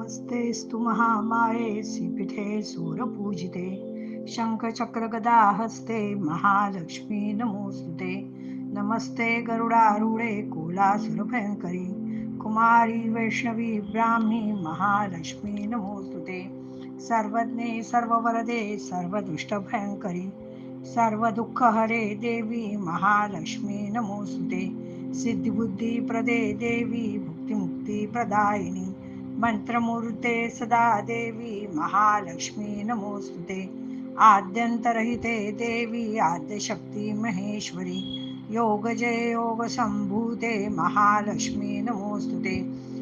नमस्तेस्तु महामाये श्रीपीठे सूरपूजिते शङ्खचक्रगदा हस्ते महालक्ष्मी नमोस्तुते। नमस्ते गरुडारूढे कुलासुरभयङ्करी कुमारी वैष्णवी ब्राह्मी महालक्ष्मी नमोस्तुते। सर्वज्ञे सर्ववरदे सर्वदुष्टभयङ्करी सर्वदुःखहरे देवी महालक्ष्मी नमोस्तुते। सिद्धिबुद्धिप्रदे देवी भुक्तिमुक्तिप्रदायिनी मंत्रमूर्ते सदा देवी महालक्ष्मी नमोस्तुते। आद्यंतरहिते देवी आद्यशक्ती महेश्वरी योगजय योगसंभूते महालक्ष्मी नमोस्तुते।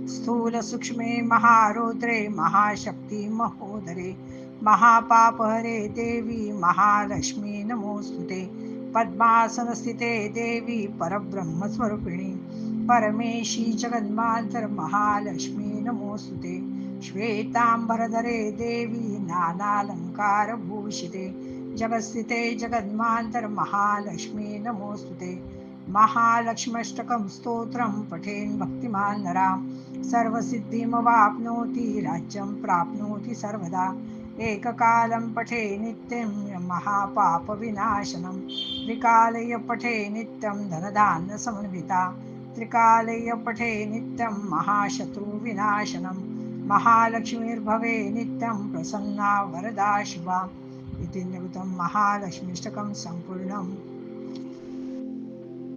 स्थूल सूक्ष्मे महारौद्रे महाशक्ती महोदरे महापापहरे देवी महालक्ष्मी नमोस्तुते। पद्मासनस्थिते देवी परब्रह्मस्वरूपिणी परमेशी जगन्मातर महालक्ष्मी नमोस्तुते। श्वेतांबरधरे देवी नानालंकार भूषिते जगस्थिते जगन्मातर महालक्ष्मी नमोस्तुते। महालक्ष्म्यष्टकं स्तोत्रं पठेन् भक्तिमान् नरा सर्वसिद्धिमवाप्नोति राज्यं प्राप्नोति सर्वदा। एककालं पठे नित्यं महापापविनाशनं त्रिकालय पठे नित्यं धनधान्यसमन्विता त्रिकालय पठे नित्यं महाशत्रुविनाशनं महालक्ष्मीर्भवे नित्यं प्रसन्ना वरदा शिवा। इति निमित्तं महालक्ष्मीष्टकं सम्पूर्णम्।